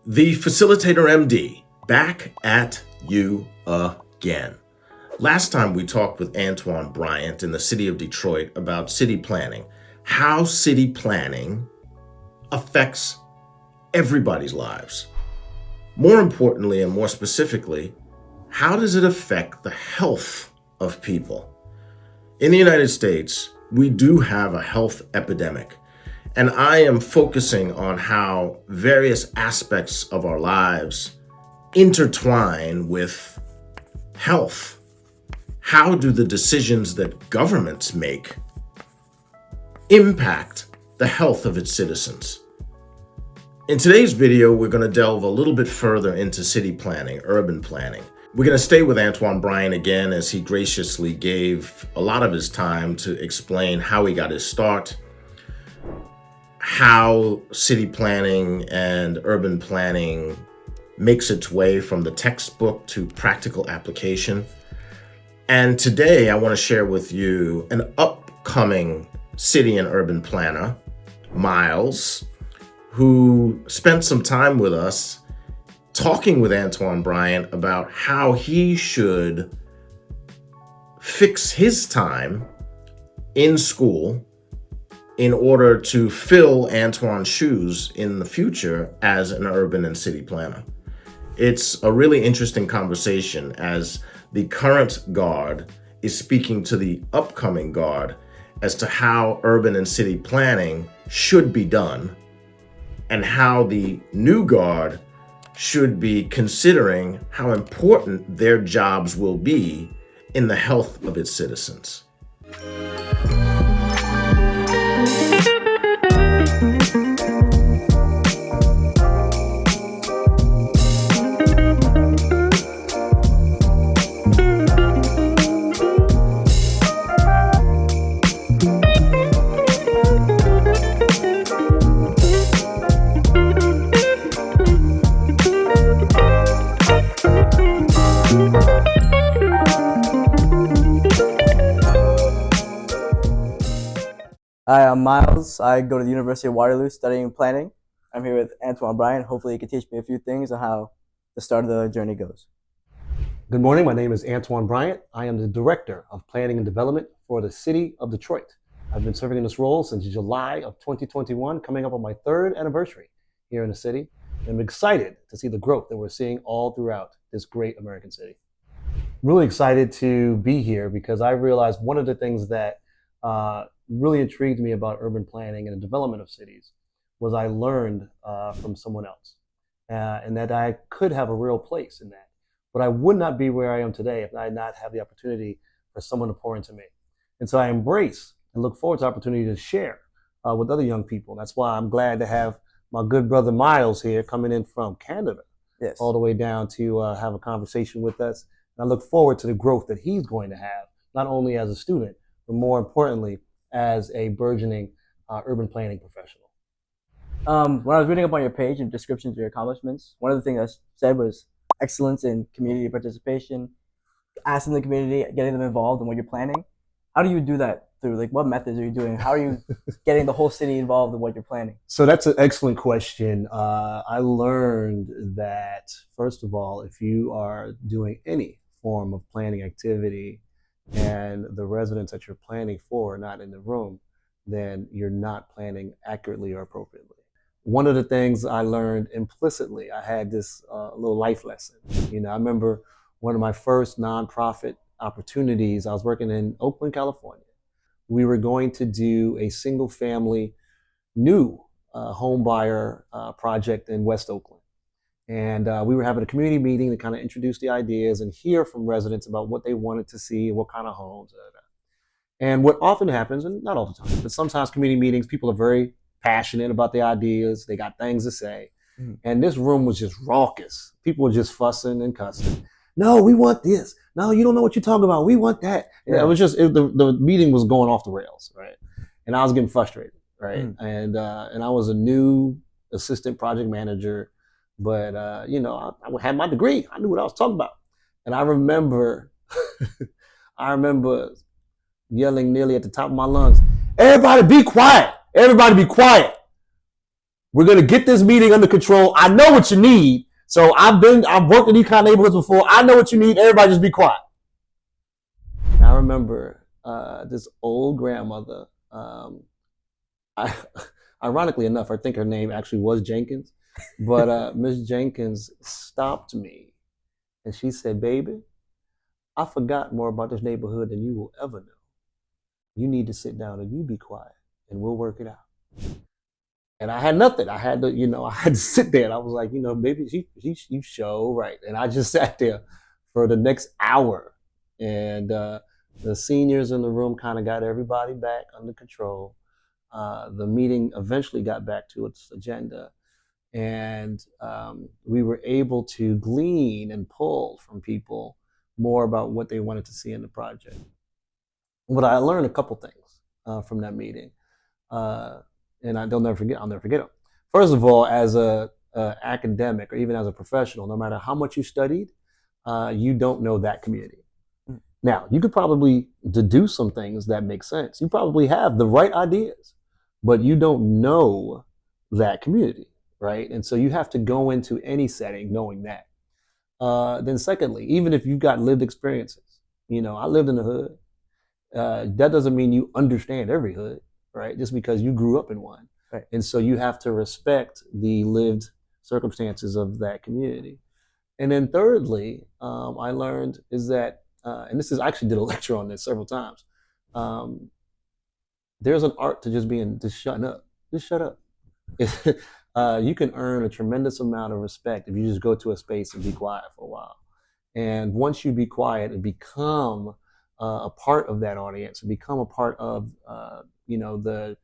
The Facilitator MD, back at you again. Last time we talked with Antoine Bryant in the city of Detroit about city planning, how city planning affects everybody's lives. More importantly and more specifically, how does it affect the health of people? In the United States, we do have a health epidemic. And I am focusing on how various aspects of our lives intertwine with health. How do the decisions that governments make impact the health of its citizens? In today's video, we're going to delve a little bit further into city planning, urban planning. We're going to stay with Antoine Bryant again as he graciously gave a lot of his time to explain how he got his start, how city planning and urban planning makes its way from the textbook to practical application. And today I want to share with you an upcoming city and urban planner, Miles, who spent some time with us talking with Antoine Bryant about how he should fix his time in school in order to fill Antoine's shoes in the future as an urban and city planner. It's a really interesting conversation as the current guard is speaking to the upcoming guard as to how urban and city planning should be done and how the new guard should be considering how important their jobs will be in the health of its citizens. Hi, I'm Miles. I go to the University of Waterloo studying planning. I'm here with Antoine Bryant. Hopefully he can teach me a few things on how the start of the journey goes. Good morning. My name is Antoine Bryant. I am the Director of Planning and Development for the City of Detroit. I've been serving in this role since July of 2021, coming up on my third anniversary here in the city. And I'm excited to see the growth that we're seeing all throughout this great American city. Really excited to be here because I realized one of the things that really intrigued me about urban planning and the development of cities was I learned from someone else and that I could have a real place in that. But I would not be where I am today if I had not had the opportunity for someone to pour into me. And so I embrace and look forward to the opportunity to share with other young people. That's why I'm glad to have my good brother Miles here coming in from Canada, Yes. all the way down to have a conversation with us. And I look forward to the growth that he's going to have, not only as a student, but more importantly, as a burgeoning urban planning professional. When I was reading up on your page and descriptions of your accomplishments, one of the things I said was excellence in community participation, asking the community, getting them involved in what you're planning. How do you do that through, what methods are you doing? How are you getting the whole city involved in what you're planning? So that's an excellent question. I learned that, first of all, if you are doing any form of planning activity and the residents that you're planning for are not in the room, then you're not planning accurately or appropriately. One of the things I learned implicitly, I had this little life lesson. I remember one of my first nonprofit opportunities, I was working in Oakland, California. We were going to do a single family new home buyer project in West Oakland. And we were having a community meeting to kind of introduce the ideas and hear from residents about what they wanted to see and what kind of homes. And what often happens, and not all the time, but sometimes community meetings, people are very passionate about the ideas. They got things to say. Mm-hmm. And this room was just raucous. People were just fussing and cussing. No, we want this. No, you don't know what you're talking about. We want that. Yeah. It was just, the meeting was going off the rails, right? And I was getting frustrated, right? Mm-hmm. And I was a new assistant project manager. But, I had my degree. I knew what I was talking about. And I remember yelling nearly at the top of my lungs, everybody be quiet. Everybody be quiet. We're going to get this meeting under control. I know what you need. So I've worked in these kind of neighborhoods before. I know what you need. Everybody just be quiet. And I remember this old grandmother. Ironically enough, I think her name actually was Jenkins. But Miss Jenkins stopped me and she said, baby, I forgot more about this neighborhood than you will ever know. You need to sit down and you be quiet and we'll work it out. And I had nothing. I had to, I had to sit there. And I was like, baby, you show right. And I just sat there for the next hour. And the seniors in the room kind of got everybody back under control. The meeting eventually got back to its agenda. And we were able to glean and pull from people more about what they wanted to see in the project. But I learned a couple things from that meeting. And I'll never forget them. First of all, as a academic or even as a professional, no matter how much you studied, you don't know that community. Now, you could probably deduce some things that make sense. You probably have the right ideas, but you don't know that community, right? And so you have to go into any setting knowing that. Then secondly, even if you've got lived experiences, I lived in the hood. That doesn't mean you understand every hood, right? Just because you grew up in one. Right. And so you have to respect the lived circumstances of that community. And then thirdly, I learned is that, and I actually did a lecture on this several times. There's an art to just shutting up. Just shut up. You can earn a tremendous amount of respect if you just go to a space and be quiet for a while. And once you be quiet and become a part of that audience, and become a part of the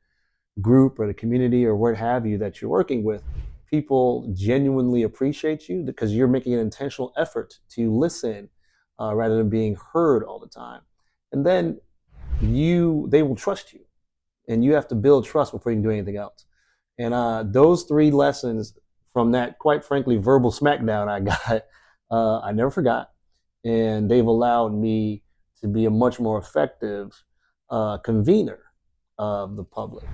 group or the community or what have you that you're working with, people genuinely appreciate you because you're making an intentional effort to listen rather than being heard all the time. And then they will trust you, and you have to build trust before you can do anything else. And those 3 lessons from that, quite frankly, verbal smackdown I got, I never forgot. And they've allowed me to be a much more effective convener of the public.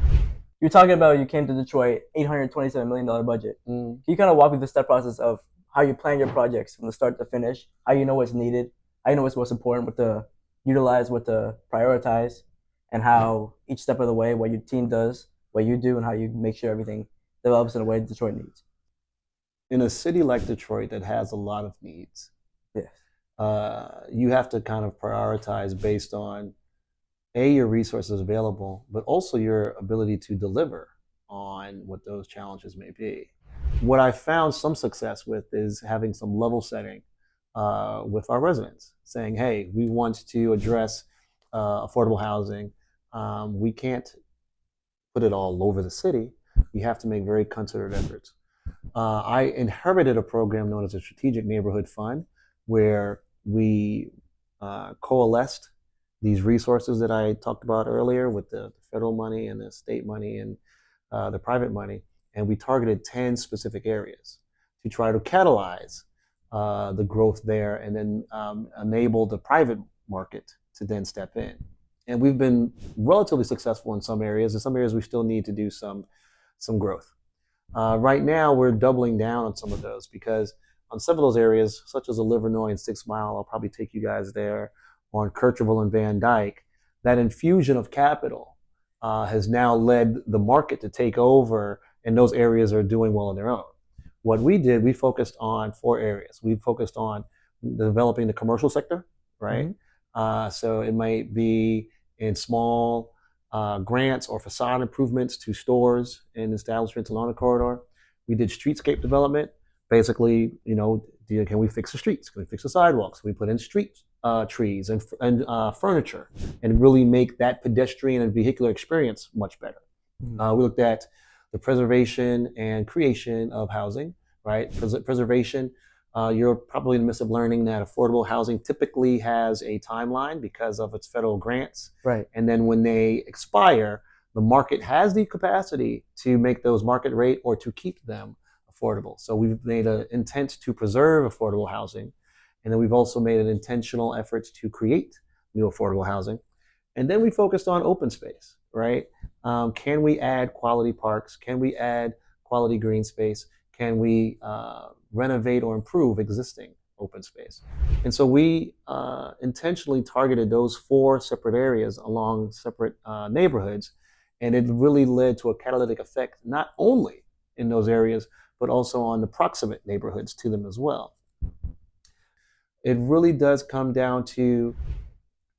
You're talking about you came to Detroit, $827 million budget. Can you kind of walk me through the step process of how you plan your projects from the start to finish, how you know what's needed, how you know what's most important, what to utilize, what to prioritize, and how each step of the way, what your team does, what you do, and how you make sure everything develops in a way Detroit needs? In a city like Detroit that has a lot of needs, you have to kind of prioritize based on your resources available, but also your ability to deliver on what those challenges may be. What I found some success with is having some level setting with our residents, saying, hey, we want to address affordable housing. We can't put it all over the city. You have to make very concerted efforts. I inherited a program known as a Strategic Neighborhood Fund, where we coalesced these resources that I talked about earlier with the federal money and the state money and the private money, and we targeted 10 specific areas to try to catalyze the growth there and then enable the private market to then step in. And we've been relatively successful in some areas. In some areas, we still need to do some growth. Right now, we're doubling down on some of those because on some of those areas, such as the Livernois and 6 Mile, I'll probably take you guys there, on Kircherville and Van Dyke, that infusion of capital has now led the market to take over, and those areas are doing well on their own. What we did, we focused on 4 areas. We focused on developing the commercial sector, right? So it might be in small grants or facade improvements to stores and establishments along the corridor. We did streetscape development. Basically, can we fix the streets? Can we fix the sidewalks? Can we put in street trees and furniture and really make that pedestrian and vehicular experience much better? We looked at the preservation and creation of housing, right? Preservation, you're probably in the midst of learning that affordable housing typically has a timeline because of its federal grants. Right. And then when they expire, the market has the capacity to make those market rate or to keep them affordable. So we've made an intent to preserve affordable housing. And then we've also made an intentional effort to create new affordable housing. And then we focused on open space, right? Can we add quality parks? Can we add quality green space? Can we renovate or improve existing open space? And so we intentionally targeted those 4 separate areas along separate neighborhoods, and it really led to a catalytic effect, not only in those areas, but also on the proximate neighborhoods to them as well. It really does come down to,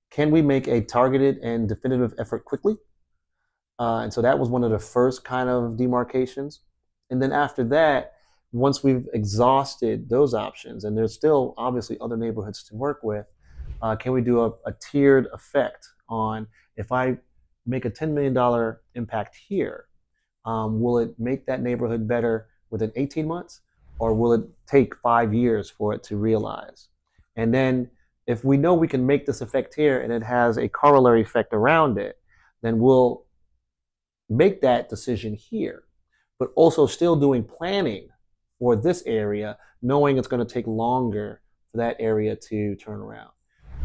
can we make a targeted and definitive effort quickly? And so that was one of the first kind of demarcations. And then after that, once we've exhausted those options, and there's still obviously other neighborhoods to work with, can we do a tiered effect on, if I make a $10 million impact here, will it make that neighborhood better within 18 months? Or will it take 5 years for it to realize? And then if we know we can make this effect here and it has a corollary effect around it, then we'll make that decision here, but also still doing planning for this area, knowing it's going to take longer for that area to turn around.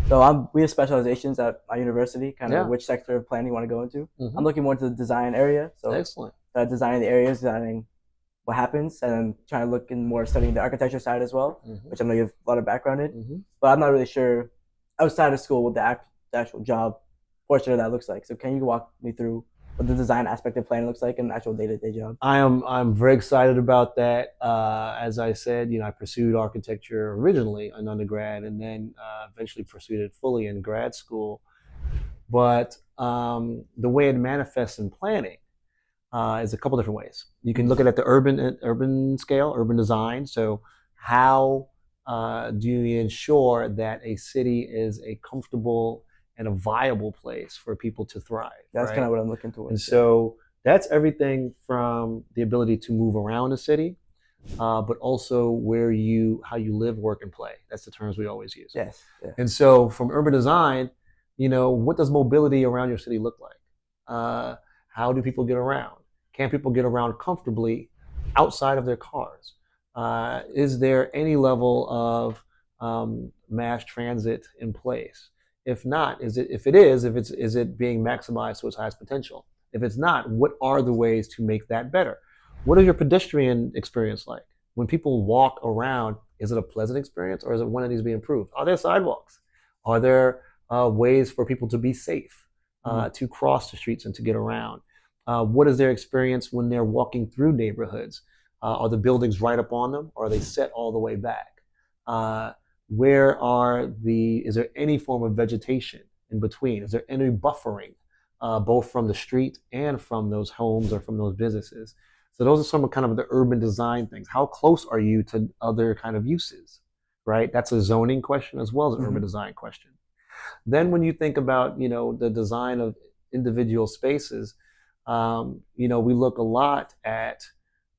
So we have specializations at my university, kind of Yeah. which sector of planning you want to go into. Mhm. I'm looking more into the design area. So Excellent. designing the areas, designing what happens, and then trying to look in more studying the architecture side as well, Mhm. which I know you have a lot of background in. Mhm. But I'm not really sure outside of school what the actual job portion of that looks like. So can you walk me through what the design aspect of planning looks like in an actual day-to-day job? I'm very excited about that. As I said, I pursued architecture originally in undergrad, and then eventually pursued it fully in grad school. But the way it manifests in planning is a couple different ways. You can look at it at the urban scale, urban design. So how do you ensure that a city is a comfortable and a viable place for people to thrive? That's right? kind of what I'm looking towards. And so that's everything from the ability to move around a city, but also how you live, work, and play. That's the terms we always use. Yes. Yeah. And so from urban design, what does mobility around your city look like? How do people get around? Can people get around comfortably outside of their cars? Is there any level of mass transit in place? If not, is it being maximized to its highest potential? If it's not, what are the ways to make that better? What is your pedestrian experience like? When people walk around, is it a pleasant experience, or is it one that needs to be improved? Are there sidewalks? Are there ways for people to be safe, to cross the streets and to get around? What is their experience when they're walking through neighborhoods? Are the buildings right up on them, or are they set all the way back? Is there any form of vegetation in between? Is there any buffering, both from the street and from those homes or from those businesses? So those are some of kind of the urban design things. How close are you to other kind of uses, right? That's a zoning question as well as an urban design question. Then when you think about, the design of individual spaces, we look a lot at,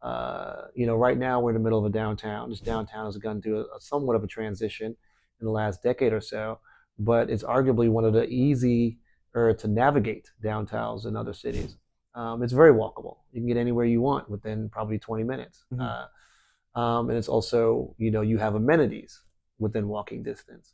right now we're in the middle of a downtown. This downtown has gone through a somewhat of a transition in the last decade or so, but it's arguably one of the easier to navigate downtowns in other cities. It's very walkable. You can get anywhere you want within probably 20 minutes. And it's also, you have amenities within walking distance.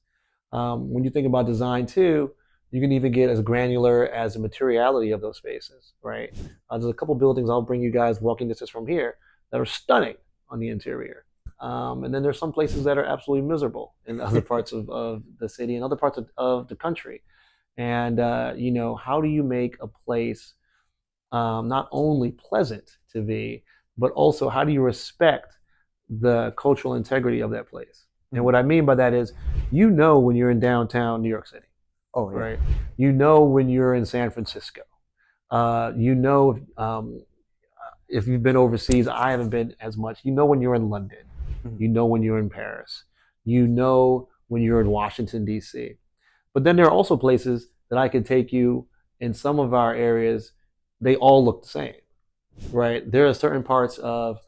When you think about design too, you can even get as granular as the materiality of those spaces, right? There's a couple buildings I'll bring you guys walking distance from here that are stunning on the interior. And then there's some places that are absolutely miserable in other parts of the city and other parts of the country. And, how do you make a place not only pleasant to be, but also how do you respect the cultural integrity of that place? And what I mean by that is, when you're in downtown New York City. Oh, yeah. Right. When you're in San Francisco. If you've been overseas, I haven't been as much. When you're in London. When you're in Paris. When you're in Washington, D.C. But then there are also places that I could take you in some of our areas. They all look the same, right? There are certain parts of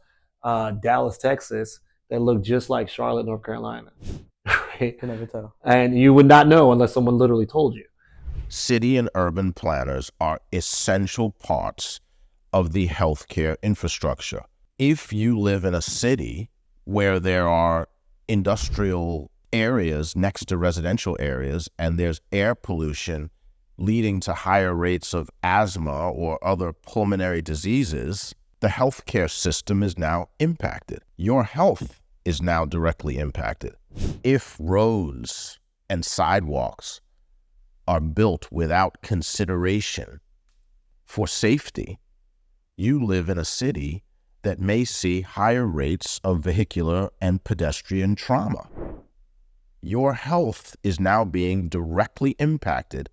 Dallas, Texas that look just like Charlotte, North Carolina. Right? Can never tell. And you would not know unless someone literally told you. City and urban planners are essential parts of the healthcare infrastructure. If you live in a city where there are industrial areas next to residential areas and there's air pollution leading to higher rates of asthma or other pulmonary diseases, The healthcare system is now impacted. Your health is now directly impacted. If roads and sidewalks are built without consideration for safety, you live in a city that may see higher rates of vehicular and pedestrian trauma. Your health is now being directly impacted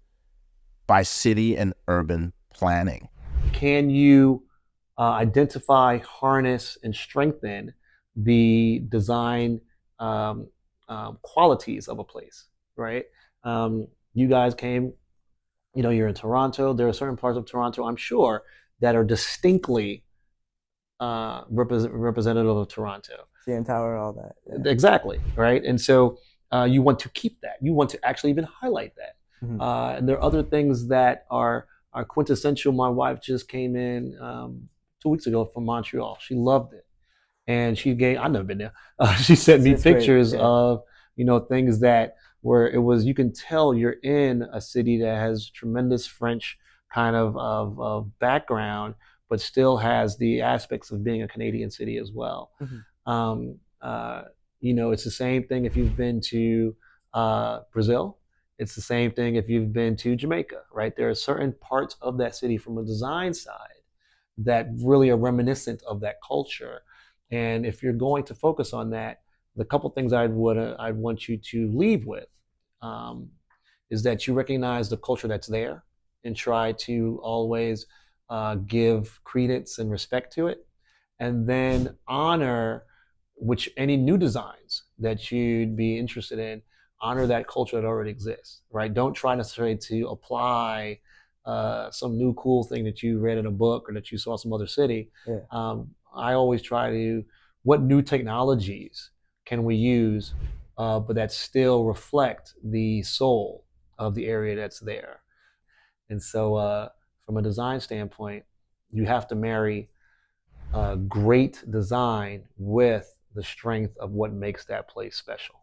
by city and urban planning. Can you identify, harness, and strengthen the design qualities of a place, right? You guys came, you're in Toronto. There are certain parts of Toronto, I'm sure, that are distinctly representative of Toronto. CN Tower, all that. Yeah. Exactly, right? And so you want to keep that. You want to actually even highlight that. Mhm. And there are other things that are quintessential. My wife just came in 2 weeks ago from Montreal. She loved it, and I've never been there. She sent me It's great, pictures yeah. of things that where it was, you can tell you're in a city that has tremendous French kind of background, but still has the aspects of being a Canadian city as well. Mhm. Um, it's the same thing if you've been to Brazil. It's the same thing if you've been to Jamaica, right? There are certain parts of that city from a design side that really are reminiscent of that culture. And if you're going to focus on that, the couple things I'd want you to leave with um, is that you recognize the culture that's there and try to always give credence and respect to it, and then honor which any new designs that you'd be interested in, honor that culture that already exists, right? Don't try necessarily to apply some new cool thing that you read in a book or that you saw some other city. Yeah. I always try to, what new technologies can we use, but that still reflect the soul of the area that's there. And so, from a design standpoint, you have to marry great design with the strength of what makes that place special.